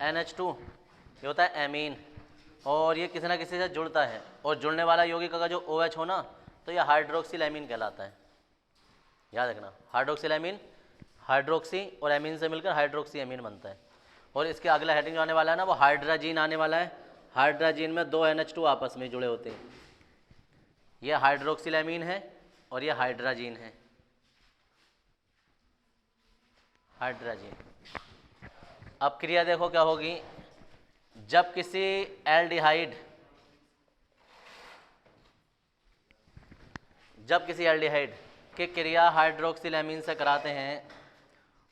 NH2 ये होता है एमीन, और ये किसी ना किसी से जुड़ता है, और जुड़ने वाला यौगिक अगर जो OH हो ना तो ये हाइड्रोक्सिल एमीन कहलाता है। याद रखना, हाइड्रोक्सिल एमीन, हाइड्रोक्सी और एमीन से मिलकर हाइड्रोक्सी एमीन बनता है। और इसके अगला हेडिंग जो आने वाला है ना वो हाइड्राजीन आने वाला है। हाइड्राजीन में 2 NH2 आपस में जुड़े होते हैं। ये हाइड्रोक्सिल एमीन है और ये हाइड्राजीन है, हाइड्राजीन। अब क्रिया देखो क्या होगी, जब किसी एल्डिहाइड की क्रिया हाइड्रोक्सिल एमीन से कराते हैं,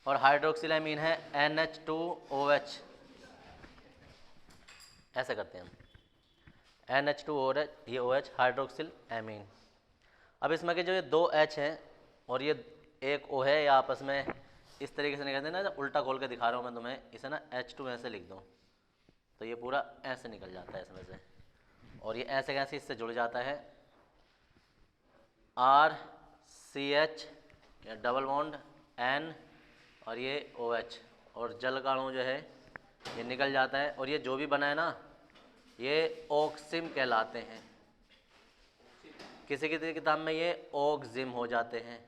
और हाइड्रोक्सिल एमीन है NH2OH, ऐसे करते हैं हम NH2OH, ये OH हाइड्रोक्सिल एमीन। अब इसमें के जो ये 2 H हैं और ये एक O है, या आपस में इस तरीके से निकलते हैं ना, उल्टा खोल के दिखा रहा हूँ मैं तुम्हें, इसे ना H2 ऐसे लिख दो तो ये पूरा ऐसे निकल जाता है इसमें से, और ये ऐसे कैसे इससे जुड़ जाता है RCH डबल बॉन्ड N और ये OH, और जल का अणु जो है ये निकल जाता है, और ये जो भी बना है ना ये ऑक्सिम कहलाते हैं। किसी किसी किताब में ये ऑक्जिम हो जाते हैं,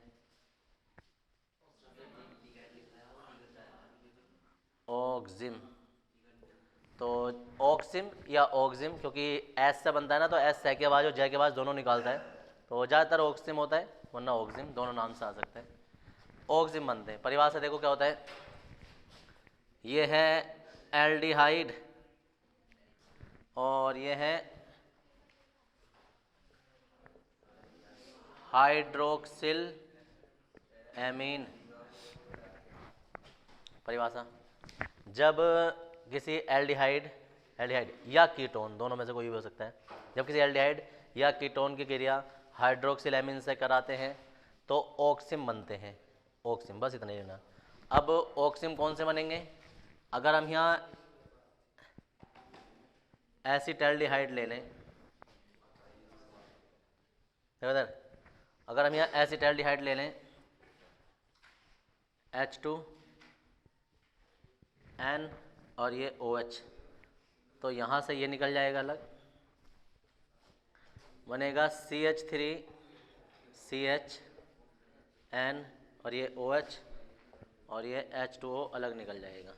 ऑक्जिम। तो ऑक्सिम या ऑक्जिम, क्योंकि एस से बनता है ना, तो एस से के बाद और जय के बाद दोनों निकालता है, तो ज़्यादातर ऑक्सिम होता है, वरना ऑक्जिम, दोनों नाम से आ सकते हैं। ऑक्जिम बनते हैं। परिभाषा देखो क्या होता है, ये है एल्डिहाइड और ये है हाइड्रोक्सिल एमीन। परिभाषा, जब किसी एल्डिहाइड या कीटोन, दोनों में से कोई भी हो सकता है, जब किसी एल्डिहाइड या कीटोन की क्रिया हाइड्रोक्सिल एमीन से कराते हैं तो ऑक्सिम बनते हैं। ऑक्सिम, बस इतना ही लेना। अब ऑक्सिम कौन से बनेंगे, अगर हम यहाँ एसिटैल्डिहाइड ले लें, इधर अगर हम यहाँ एसिटैल्डिहाइड ले लें H2N और ये OH, तो यहाँ से ये निकल जाएगा अलग, बनेगा CH3CHN और ये OH और ये H2O अलग निकल जाएगा।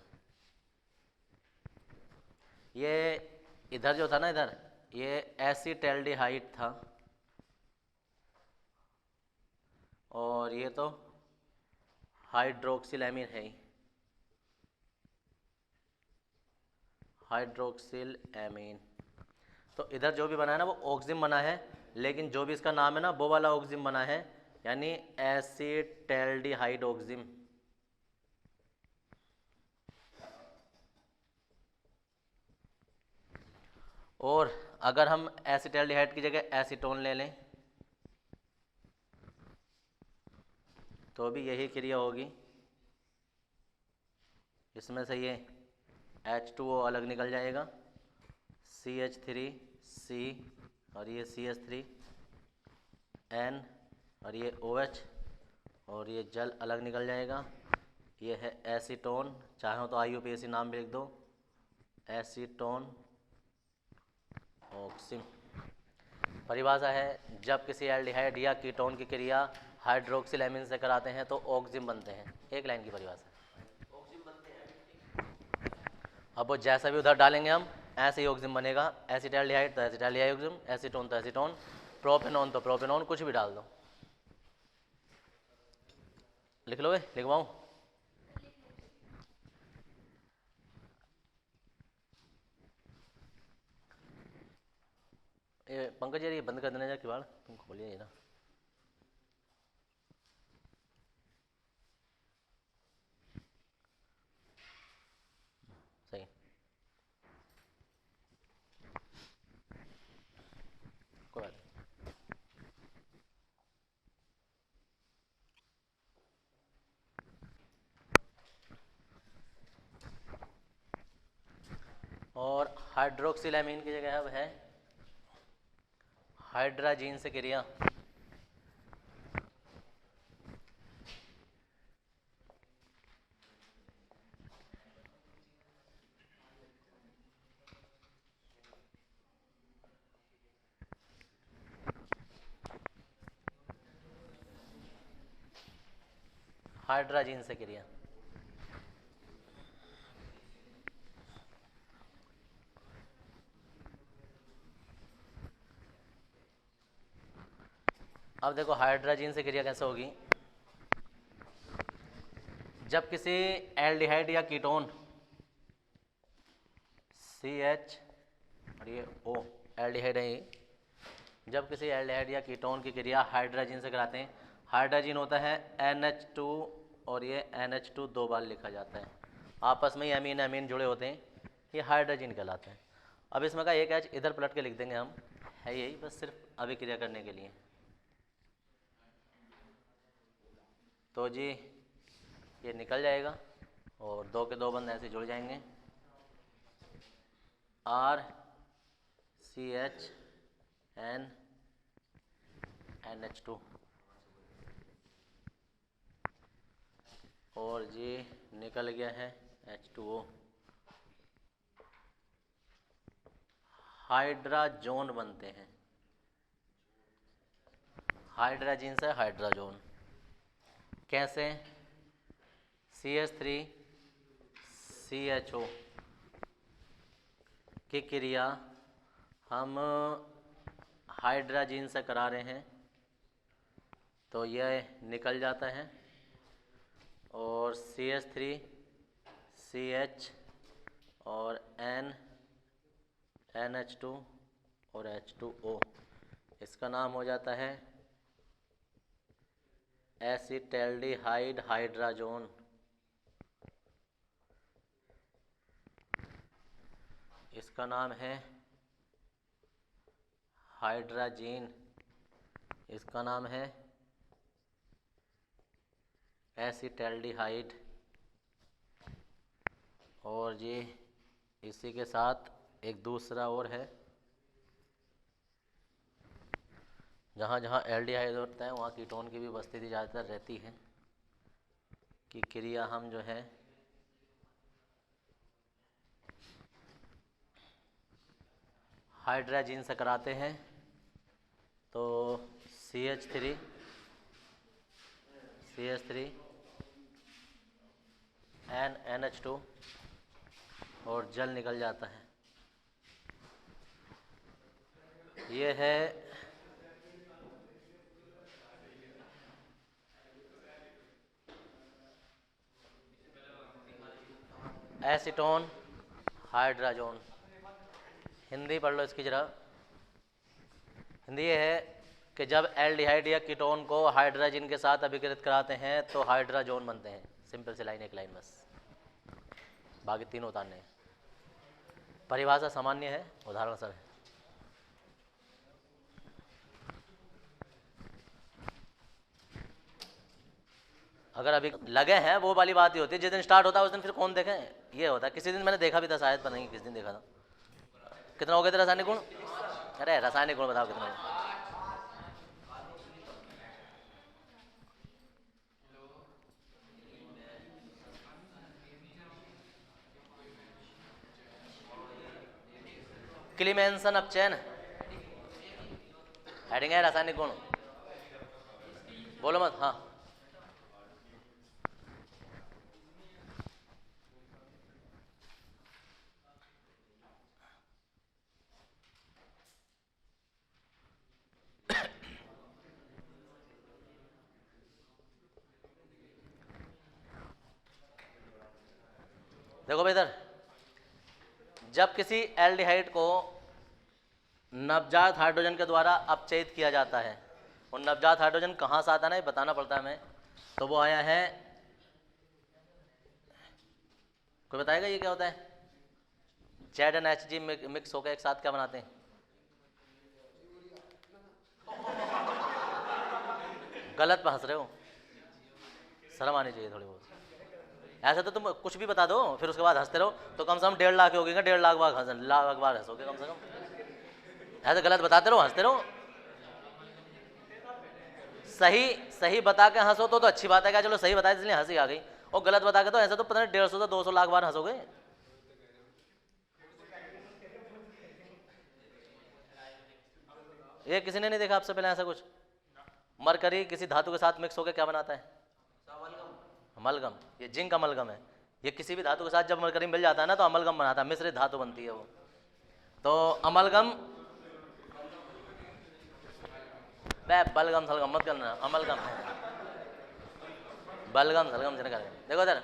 ये इधर जो था ना, इधर ये एसिटैल्डिहाइड था और ये तो हाइड्रोक्सिल एमीन है ही, हाइड्रोक्सिल एमीन। तो इधर जो भी बना है ना वो ऑक्सिम बना है, लेकिन जो भी इसका नाम है ना वो वाला ऑक्सिम बना है, यानी एसिटैल्डिहाइड ऑक्सिम। और अगर हम एसिटैल्डिहाइड की जगह एसीटोन ले लें तो भी यही क्रिया होगी, इसमें से ये H2O अलग निकल जाएगा, CH3C और ये CH3N और ये OH और ये जल अलग निकल जाएगा। ये है एसीटोन, चाहो तो IUPAC नाम भी लिख दो, एसीटोन ऑक्सिम। परिभाषा है, जब किसी एल्डिहाइड या कीटोन की क्रिया हाइड्रोक्सिल एमीन से कराते हैं तो ऑक्सिम बनते हैं। एक लाइन की परिभाषा। अब वो जैसा भी उधर डालेंगे हम ऐसे ही ऑक्सिम बनेगा। एसिटैल्डिहाइड तो एसिटैल्डिहाइड ऑक्सिम, एसीटोन तो एसीटोन, प्रोपेनॉन तो प्रोपेनॉन, कुछ भी डाल दो। लिख लोगे, लिखवाऊं? ये पंकज यार ये बंद कर देना जा किवाड़, तुम खोलिए ये ना। सही, कोई बात नहीं। और हाइड्रोक्सिल एमीन की जगह अब है हाइड्राजीन से क्रिया। हाइड्राजीन से क्रिया। अब देखो हाइड्राजीन से क्रिया कैसे होगी। जब किसी एल्डिहाइड या कीटोन CH और ये O एल्डिहाइड है ये, जब किसी एल्डिहाइड या कीटोन की क्रिया हाइड्राजीन से कराते हैं, हाइड्राजीन होता है NH2 और ये NH2 दो बार लिखा जाता है, आपस में ही अमीन अमीन जुड़े होते हैं, ये हाइड्राजीन कहलाते हैं। अब इसमें का एक H इधर पलट के लिख देंगे हम, है यही बस सिर्फ अभिक्रिया करने के लिए। तो जी ये निकल जाएगा और दो के दो बंद ऐसे जुड़ जाएंगे, RCH NH2 और जी निकल गया है H2O। हाइड्राजोन बनते हैं, हाइड्राजीन से हाइड्राजोन कैसे? CH3CHO की क्रिया हम हाइड्राजीन से करा रहे हैं तो यह निकल जाता है और CH3CH और NH2 और H2O, इसका नाम हो जाता है एसिटैल्डिहाइड हाइड्राजोन। इसका नाम है हाइड्राजीन, इसका नाम है एसिटैल्डिहाइड। और ये इसी के साथ एक दूसरा और है, जहाँ जहाँ एल्डिहाइड होता है वहाँ कीटोन की भी उपस्थिति ज़्यादातर रहती है, कि क्रिया हम जो है हाइड्राजीन से कराते हैं तो CH3 NH2 और जल निकल जाता है। ये है एसीटोन हाइड्राजोन। हिंदी पढ़ लो इसकी जरा। हिंदी ये है कि जब एल्डिहाइड या कीटोन को हाइड्राजीन के साथ अभिकृत कराते हैं तो हाइड्राजोन बनते हैं। सिंपल सी लाइन, एक लाइन बस, बाकी तीनों उतारने हैं। परिभाषा सामान्य है, उदाहरण सर है। अगर अभी लगे हैं वो वाली बात ही होती है, जिस दिन स्टार्ट होता है उस दिन फिर कौन देखे, ये होता है। किसी दिन मैंने देखा भी था शायद, पर नहीं किस दिन देखा था। कितना हो गया था रासायनिक गुण? अरे रासायनिक गुण बताओ कितना हो? क्लीमेंसन अपचयन हेडिंग है रासायनिक गुण, बोलो मत। हाँ देखो भाई इधर, जब किसी एल्डिहाइड को नवजात हाइड्रोजन के द्वारा अपचयित किया जाता है, और नवजात हाइड्रोजन कहाँ से आता है ना ये बताना पड़ता है हमें, तो वो आया है, कोई बताएगा ये क्या होता है? ZnHG मिक्स होकर एक साथ क्या बनाते हैं? गलत हंस रहे हो, शर्म आनी चाहिए थोड़ी बहुत। ऐसे तो तुम कुछ भी बता दो फिर उसके बाद हंसते रहो, तो कम से कम 1.5 लाख होगी, 1.5 लाख बार हंसोगे कम से कम। ऐसे गलत बताते रहो, हंसते रहो। सही बता के हंसो तो अच्छी बात है, क्या चलो सही बताया इसलिए हंसी आ गई, और गलत बता के तो ऐसा तो पता नहीं 150 से 200 लाख बार हंसोगे। ये किसी ने नहीं देखा आपसे पहले ऐसा कुछ? मरकरी किसी धातु के साथ मिक्स होकर क्या बनाता है? अमलगम, ये जिंक अमलगम है। ये किसी भी धातु के साथ जब मरकरी मिल जाता है ना तो अमलगम बनाता है, मिश्रित धातु बनती है वो। तो अमलगम, बलगम सलगम मत करना, अमलगम है, बलगम सलगम से निकाल। देखो इधर,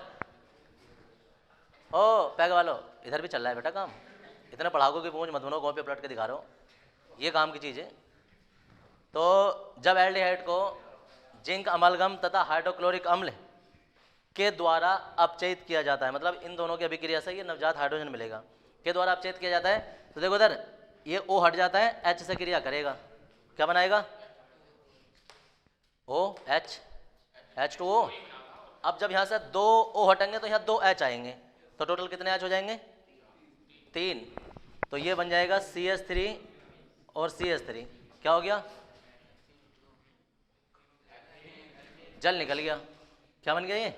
ओ पैग वालो, इधर भी चल रहा है बेटा काम। इतने पढ़ाकों की पूंछ मत बनो, कॉपी पलट के दिखा रहे हो, ये काम की चीज़ है। तो जब एल्डिहाइड को जिंक अमलगम तथा हाइड्रोक्लोरिक अम्ल के द्वारा अपचयित किया जाता है, मतलब इन दोनों की अभिक्रिया से ये नवजात हाइड्रोजन मिलेगा, के द्वारा अपचयित किया जाता है, तो देखो इधर ये O हट जाता है, H से क्रिया करेगा, क्या बनाएगा? OH, H2O। अब जब यहाँ से 2 O हटेंगे तो यहाँ 2 H आएंगे, तो टोटल कितने H हो जाएंगे? 3। तो ये बन जाएगा CH3 और CH3, क्या हो गया? जल निकल गया, क्या बन गया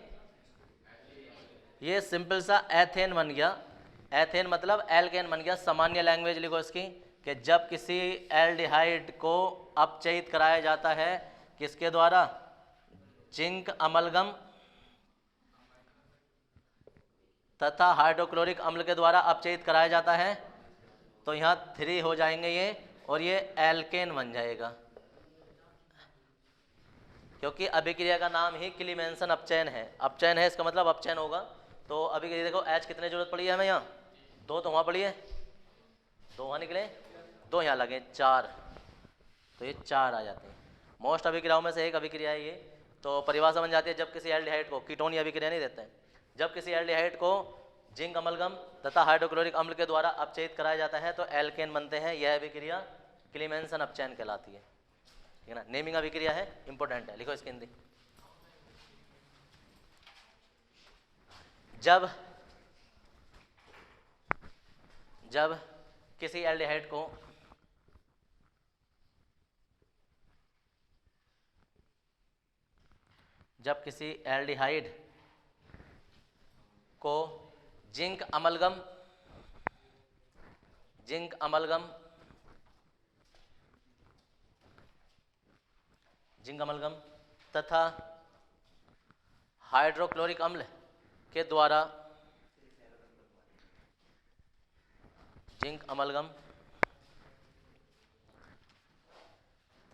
ये सिंपल सा एथेन बन गया। एथेन मतलब एल्केन बन गया। सामान्य लैंग्वेज लिखो इसकी, कि जब किसी एल्डिहाइड को अपचयित कराया जाता है किसके द्वारा? जिंक अमलगम तथा हाइड्रोक्लोरिक अम्ल के द्वारा अपचयित कराया जाता है, तो यहाँ 3 हो जाएंगे ये, और ये एल्केन बन जाएगा, क्योंकि अभिक्रिया का नाम ही क्लीमेंसन अपचयन है। अपचयन है इसका मतलब अपचयन होगा। तो अभी देखो H कितने जरूरत पड़ी है हमें यहाँ? 2 तो वहाँ पड़ी है, 2 वहाँ निकले, 2 यहाँ लगे, 4, तो ये 4 आ जाते हैं। मोस्ट अभिक्रियाओं में से एक अभिक्रिया है ये। तो परिभाषा बन जाती है, जब किसी एल्डिहाइड को, कीटोन या अभिक्रिया नहीं देते हैं, जब किसी एल्डिहाइड को जिंक अमलगम तथा हाइड्रोक्लोरिक अम्ल के द्वारा अपचयित कराया जाता है तो एल्केन बनते हैं। यह अभिक्रिया क्लीमेंसन अपचयन कहलाती है, ठीक है ना। नेमिंग अभिक्रिया है, इंपॉर्टेंट है, लिखो इसकी हिंदी। जब किसी एल्डिहाइड को जिंक अमलगम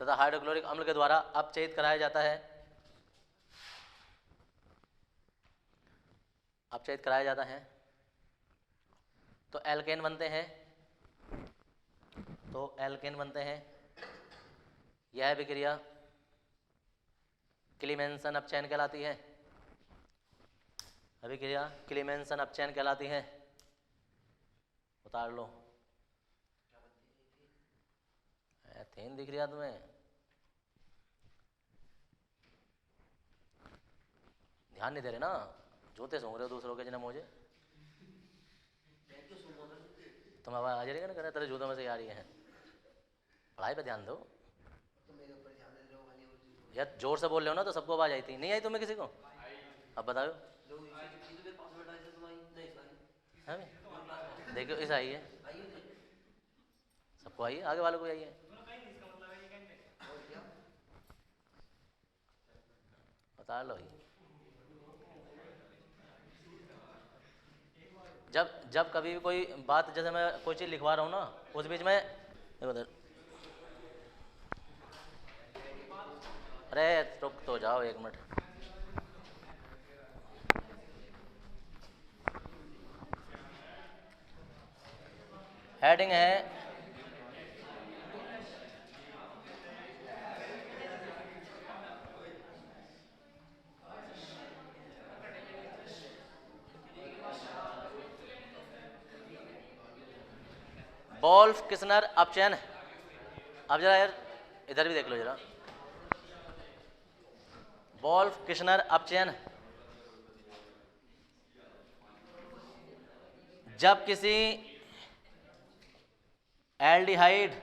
तथा हाइड्रोक्लोरिक अम्ल के द्वारा अपचयित कराया जाता है, तो एल्केन बनते हैं। यह अभिक्रिया क्लीमेंसन अपचयन कहलाती है। उतार लो, एथेन दिख रहा तुम्हें? ध्यान नहीं दे रहे ना, जूते सूंघ रहे हो दूसरों के जना मुझे। तुम आवाज आ जाएगा ना, कहना तेरे जूतों में से आ रही है। पढ़ाई पे ध्यान दो यार, जोर से बोल रहे हो ना तो सबको आवाज आई थी, नहीं आई तुम्हें किसी को? अब बताओ, देखो इस आई है, सबको आई है, आगे वालों को आई है। बता लो ही। जब कभी भी कोई बात, जैसे मैं कोई चीज़ लिखवा रहा हूँ ना, उस बीच में देखो उधर, अरे रुक तो जाओ 1 मिनट। हेडिंग है वोल्फ किस्नर अपचयन। अब जरा यार इधर भी देख लो जरा, वोल्फ किस्नर अपचयन। जब किसी एल्डिहाइड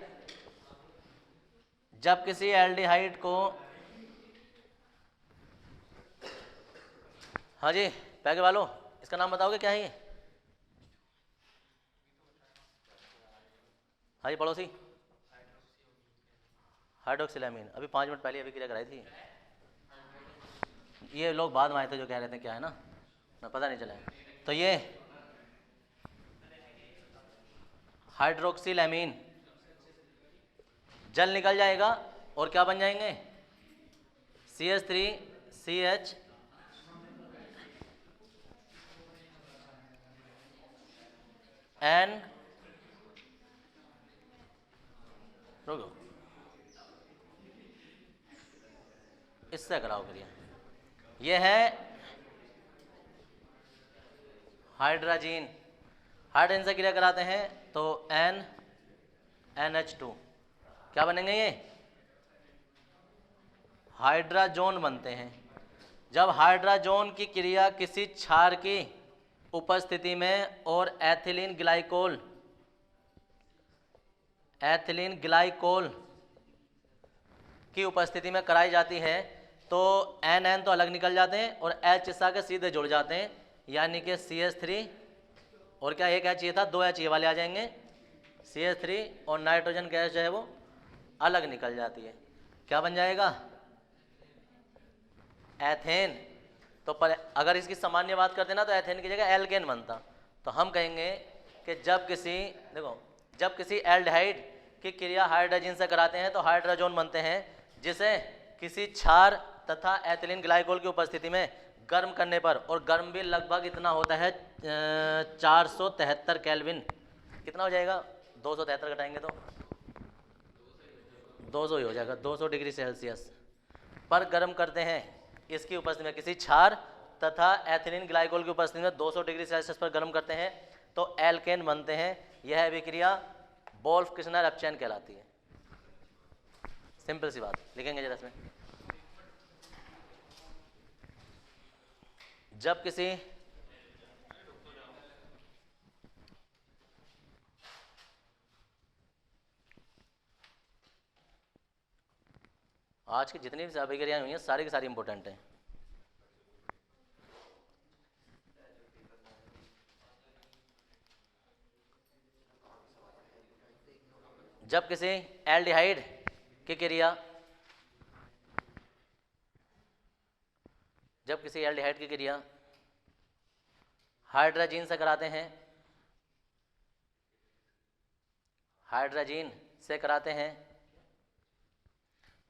को, हाँ जी पैके वालों, इसका नाम बताओगे क्या है ये? हाँ जी पड़ोसी, हाइड्रोक्सिलामीन। अभी 5 मिनट पहले अभिक्रिया कराई थी। ये लोग बाद में आए थे जो कह रहे थे क्या है ना पता नहीं चला। तो ये हाइड्रोक्सिल एमीन जल निकल जाएगा और क्या बन जाएंगे CH3CH N रुको इससे कराओ करिए। ये है हाइड्रोजन, हाइड्रोजन से क्रिया कराते हैं तो NH2 क्या बनेंगे ये हाइड्राजोन बनते हैं। जब हाइड्राजोन की क्रिया किसी क्षार की उपस्थिति में और एथिलीन ग्लाइकोल की उपस्थिति में कराई जाती है तो NN तो अलग निकल जाते हैं और H इस के सीधे जुड़ जाते हैं, यानी कि CH3 और क्या एक H ये था, 2 H ये वाले आ जाएंगे, CH3 और नाइट्रोजन गैस जो है वो अलग निकल जाती है। क्या बन जाएगा एथेन। तो पर अगर इसकी सामान्य बात करते ना तो एथेन की जगह एल्केन बनता। तो हम कहेंगे कि जब किसी एल्डिहाइड की क्रिया हाइड्रोजन से कराते हैं तो हाइड्रोजन बनते हैं, जिसे किसी क्षार तथा एथिलीन ग्लाइकोल की उपस्थिति में गर्म करने पर, और गर्म भी लगभग इतना होता है 473 केल्विन, कितना हो जाएगा 273 घटाएंगे तो 200 ही हो जाएगा, 200 डिग्री सेल्सियस पर गर्म करते हैं। इसकी उपस्थिति में किसी क्षार तथा एथिलीन ग्लाइकोल की उपस्थिति में 200 डिग्री सेल्सियस पर गर्म करते हैं तो एल्केन बनते हैं। यह अभिक्रिया वोल्फ किर्चनर अपचयन कहलाती है। सिंपल सी बात लिखेंगे जरा इसमें। जब किसी आज की जितनी भी अभिक्रियाएं हुई हैं सारी की सारी इंपॉर्टेंट हैं। जब किसी एल्डिहाइड की क्रिया हाइड्रोजन से कराते हैं,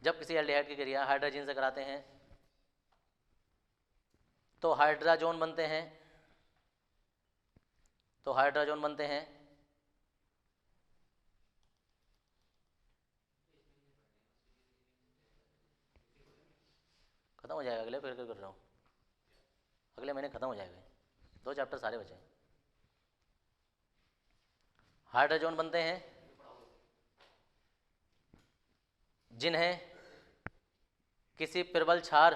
जब किसी एल्डिहाइड की क्रिया हाइड्रोजन से कराते हैं तो हाइड्राजोन बनते हैं, खत्म हो जाएगा, अगले फिर कर रहा हूँ, अगले महीने खत्म हो जाएगा, 2 चैप्टर सारे बचे। हाइड्रोजन बनते हैं जिन्हें किसी प्रबल क्षार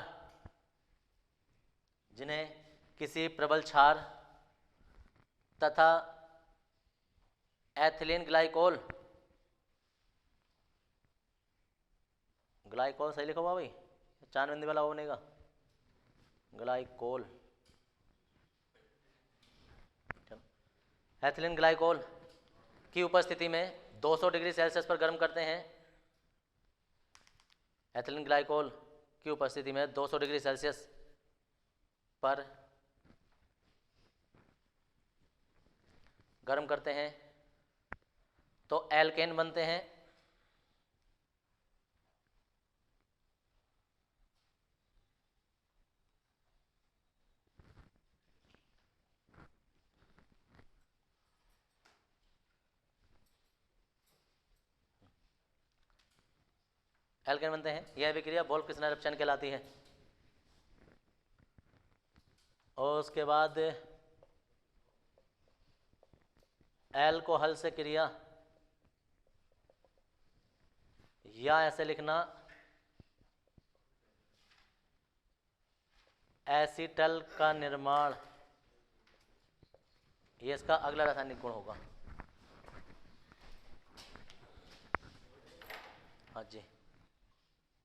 तथा एथिलीन ग्लाइकोल सही लिखो भाई, 4 बिंदी वाला वो बनेगा ग्लाइकोल, एथिलीन ग्लाइकोल की उपस्थिति में 200 डिग्री सेल्सियस पर गर्म करते हैं। एथिलीन ग्लाइकोल की उपस्थिति में 200 डिग्री सेल्सियस पर गर्म करते हैं तो एल्केन बनते हैं। यह अभिक्रिया वोल्फ किर्चनर अपचयन कहलाती है। और उसके बाद एल्कोहल से क्रिया, या ऐसे लिखना एसीटल का निर्माण, ये इसका अगला रासायनिक गुण होगा। हाँ जी।